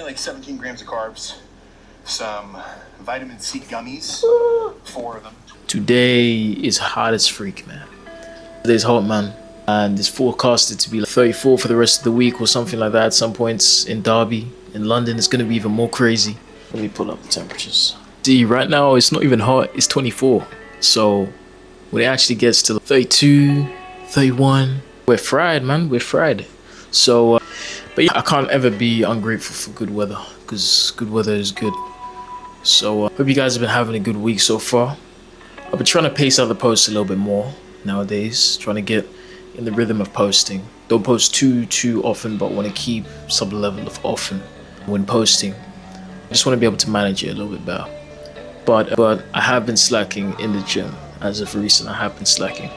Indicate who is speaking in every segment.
Speaker 1: Like 17 grams of carbs, some vitamin C gummies, 4 of them. Today is hot as freak, man. Today's hot, man. And it's forecasted to be like 34 for the rest of the week or something like that. At some points in Derby, in London, it's going to be even more crazy. Let me pull up the temperatures. See, right now it's not even hot, it's 24. So when it actually gets to 32, 31, we're fried, man, we're fried. So, but yeah, I can't ever be ungrateful for good weather, because good weather is good. So, hope you guys have been having a good week so far. I've been trying to pace out the posts a little bit more nowadays, trying to get in the rhythm of posting. Don't post too often, but want to keep some level of often when posting. I just want to be able to manage it a little bit better. But I have been slacking in the gym. As of recent, I have been slacking.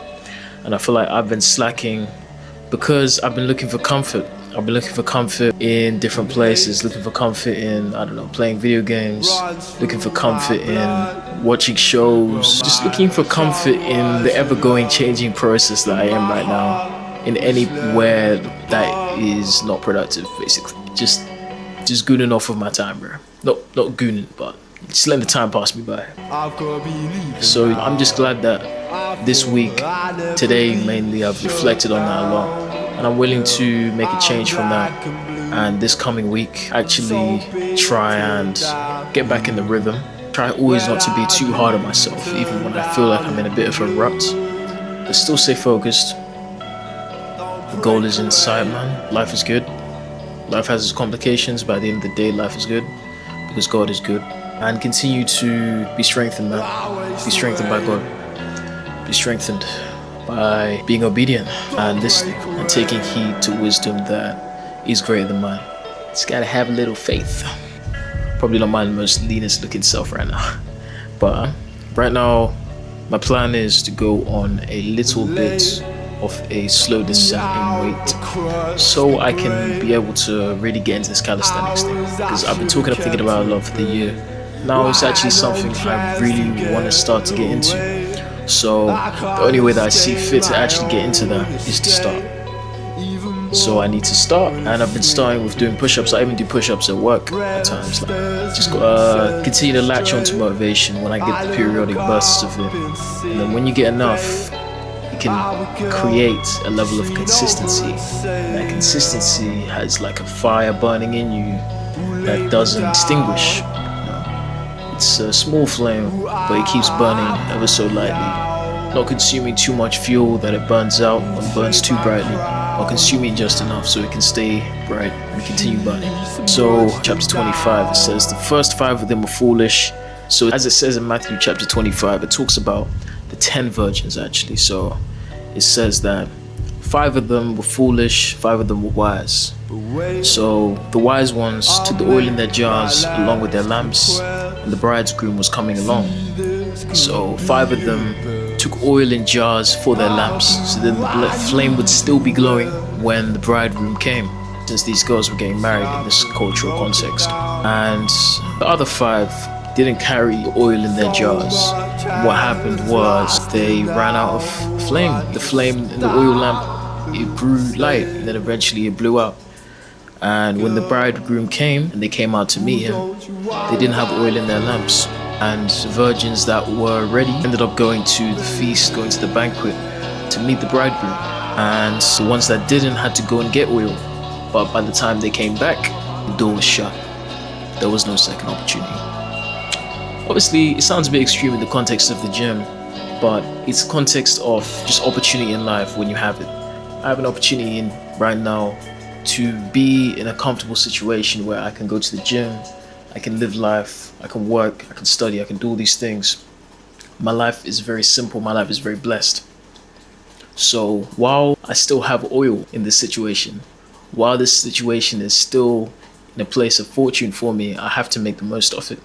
Speaker 1: And I feel like I've been slacking because I've been looking for comfort. I've been looking for comfort in different places, looking for comfort in, I don't know, playing video games, looking for comfort in watching shows, just looking for comfort in the ever-going changing process that I am right now, in anywhere that is not productive, basically. Just gooning off of my time, bro. Not gooning, but just letting the time pass me by. So I'm just glad that this week, today mainly, I've reflected on that a lot. And I'm willing to make a change from that. And this coming week, actually try and get back in the rhythm. Try always not to be too hard on myself, even when I feel like I'm in a bit of a rut. But still stay focused. The goal is in sight, man. Life is good. Life has its complications, but at the end of the day, life is good. Because God is good. And continue to be strengthened, man. Be strengthened by God. Be strengthened by being obedient and listening and taking heed to wisdom that is greater than mine. Just gotta have a little faith. Probably not my most leanest looking self right now. But right now, my plan is to go on a little bit of a slow descent in weight so I can be able to really get into this calisthenics thing. Because I've been thinking about it a lot for the year. Now it's actually something I really want to start to get into. So the only way that I see fit to actually get into that is to start. So I need to start, and I've been starting with doing push-ups. I even do push-ups at work at times. Like, just continue to latch onto motivation when I get the periodic bursts of it. And then when you get enough, you can create a level of consistency. And that consistency has like a fire burning in you that doesn't extinguish. It's a small flame, but it keeps burning ever so lightly, not consuming too much fuel that it burns out or burns too brightly, or consuming just enough so it can stay bright and continue burning. So chapter 25, it says the first 5 of them were foolish. So as it says in Matthew chapter 25, it talks about the 10 virgins actually. So it says that 5 of them were foolish, 5 of them were wise. So the wise ones took the oil in their jars along with their lamps, and the bridegroom was coming along. So 5 of them took oil in jars for their lamps, so then the flame would still be glowing when the bridegroom came, since these girls were getting married in this cultural context. And the other 5 didn't carry oil in their jars. What happened was they ran out of flame. The flame in the oil lamp, it grew light, and then eventually it blew out. And when the bridegroom came and they came out to meet him, they didn't have oil in their lamps. And the virgins that were ready ended up going to the feast, going to the banquet to meet the bridegroom. And the ones that didn't had to go and get oil. But by the time they came back, the door was shut. There was no second opportunity. Obviously, it sounds a bit extreme in the context of the gym, but it's context of just opportunity in life when you have it. I have an opportunity right now to be in a comfortable situation where I can go to the gym, I can live life, I can work, I can study, I can do all these things. My life is very simple, my life is very blessed. So while I still have oil in this situation, while this situation is still in a place of fortune for me, I have to make the most of it.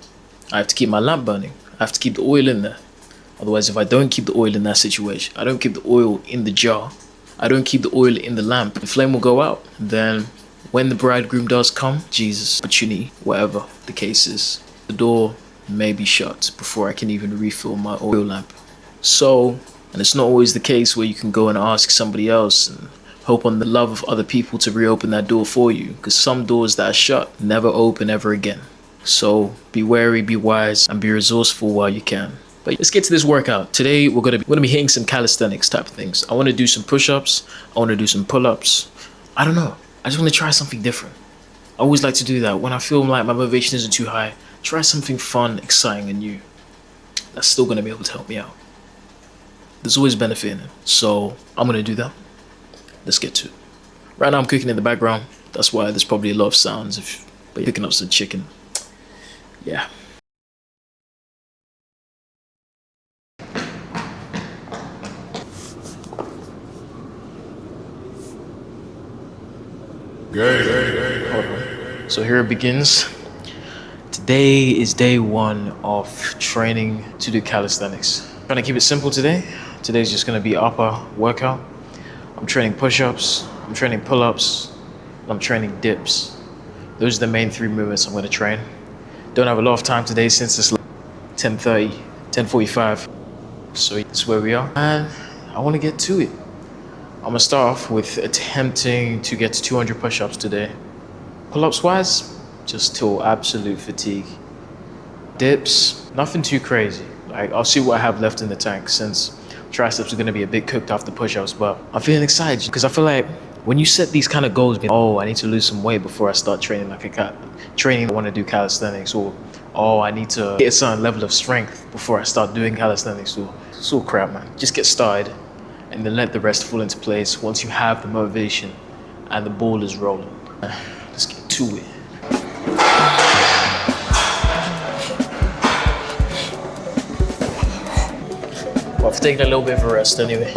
Speaker 1: I have to keep my lamp burning, I have to keep the oil in there. Otherwise, if I don't keep the oil in that situation, I don't keep the oil in the jar, I don't keep the oil in the lamp, the flame will go out. Then when the bridegroom does come, Jesus, opportunity, whatever the case is, the door may be shut before I can even refill my oil lamp. So, and it's not always the case where you can go and ask somebody else and hope on the love of other people to reopen that door for you, because some doors that are shut never open ever again. So be wary, be wise, and be resourceful while you can. But let's get to this workout. Today we're gonna be hitting some calisthenics type of things. I want to do some push-ups. I want to do some pull-ups. I don't know. I just want to try something different. I always like to do that when I feel like my motivation isn't too high. Try something fun, exciting, and new. That's still gonna be able to help me out. There's always benefit in it. So I'm gonna do that. Let's get to it. Right now I'm cooking in the background. That's why there's probably a lot of sounds but you're picking up some chicken. Yeah. So here it begins. Today is day one of training to do calisthenics. I'm trying to keep it simple today. Today's just gonna be upper workout. I'm training push-ups, I'm training pull-ups, and I'm training dips. Those are the main three movements I'm gonna train. Don't have a lot of time today since it's like 10:30, 10:45. So that's where we are. And I wanna get to it. I'm gonna start off with attempting to get to 200 push-ups today. Pull-ups wise, just till absolute fatigue. Dips, nothing too crazy. Like, I'll see what I have left in the tank since triceps are gonna be a bit cooked after push-ups, but I'm feeling excited because I feel like when you set these kind of goals, oh, I need to lose some weight before I start training I want to do calisthenics, or oh, I need to get a certain level of strength before I start doing calisthenics, or it's all crap, man. Just get started and then let the rest fall into place once you have the motivation and the ball is rolling. Let's get to it. Well, I've taken a little bit of a rest anyway.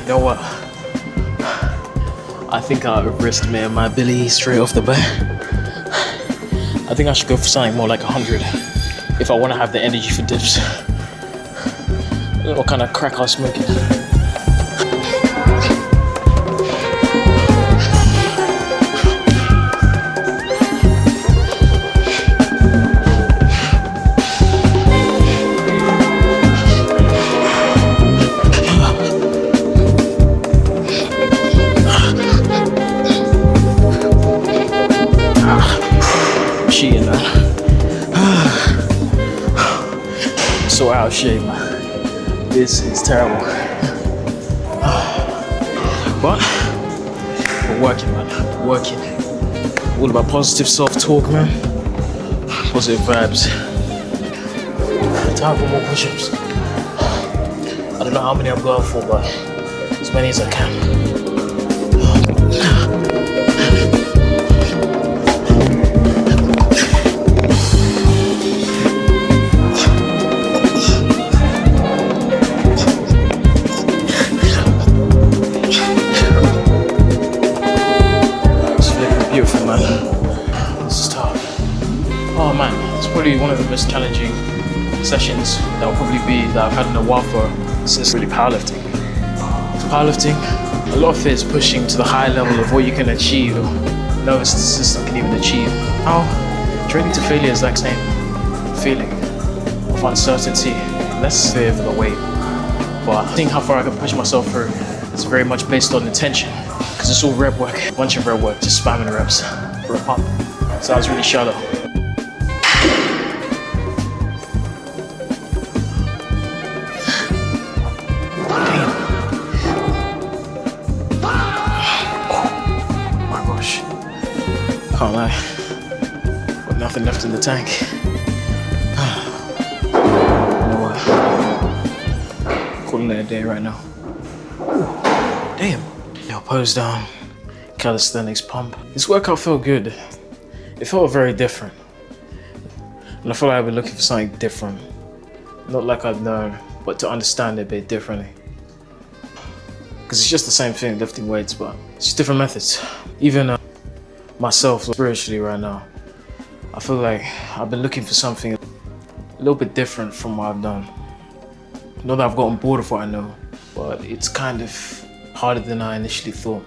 Speaker 1: You know what? I think I overestimated my ability straight off the bat. I think I should go for something more like 100 if I want to have the energy for dips. What kind of crack I was smoking? So out of shape, man. This is terrible. But we're working, man. We're working. All about positive self-talk, man. Positive vibes. Time for more push-ups. I don't know how many I'm going for, but as many as I can. Beautiful, man. This is tough. Oh man, it's probably one of the most challenging sessions that I've had in a while since really powerlifting. Powerlifting, a lot of it is pushing to the high level of what you can achieve, or nervous system can even achieve. Now, training to failure is like same feeling of uncertainty, less fear of the weight. But seeing how far I can push myself through is very much based on intention. Because it's all rep work, a bunch of rep work, just spamming reps for a pump. Sounds really shallow. Oh my gosh. Can't lie. Got nothing left in the tank. You know what? Calling it a day right now. Ooh, damn. Pose down, calisthenics pump. This workout felt good. It felt very different. And I feel like I've been looking for something different. Not like I've known, but to understand it a bit differently. Because it's just the same thing, lifting weights, but it's just different methods. Even myself, spiritually right now, I feel like I've been looking for something a little bit different from what I've done. Not that I've gotten bored of what I know, but it's kind of harder than I initially thought.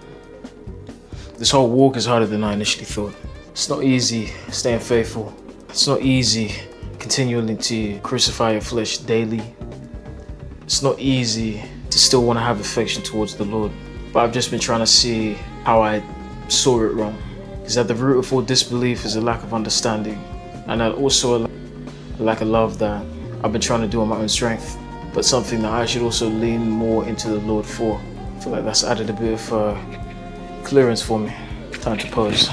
Speaker 1: This whole walk is harder than I initially thought. It's not easy staying faithful. It's not easy continually to crucify your flesh daily. It's not easy to still want to have affection towards the Lord. But I've just been trying to see how I saw it wrong. Because at the root of all disbelief is a lack of understanding. And also a lack of love that I've been trying to do on my own strength. But something that I should also lean more into the Lord for. I feel like that's added a bit of clearance for me. Time to pose.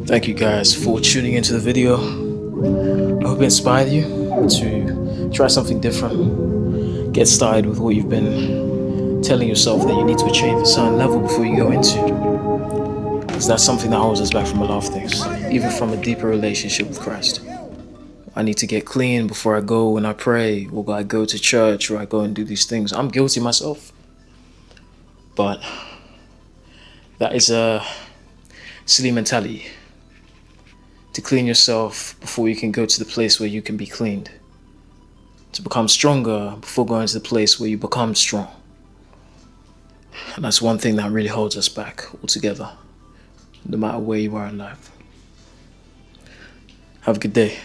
Speaker 1: Thank you guys for tuning into the video. I hope it inspired you to try something different. Get started with what you've been telling yourself that you need to achieve a certain level before you go into. Because that's something that holds us back from a lot of things, even from a deeper relationship with Christ. I need to get clean before I go and I pray, or I go to church, or I go and do these things. I'm guilty myself. But that is a silly mentality. To clean yourself before you can go to the place where you can be cleaned. To become stronger before going to the place where you become strong. And that's one thing that really holds us back altogether, no matter where you are in life. Have a good day.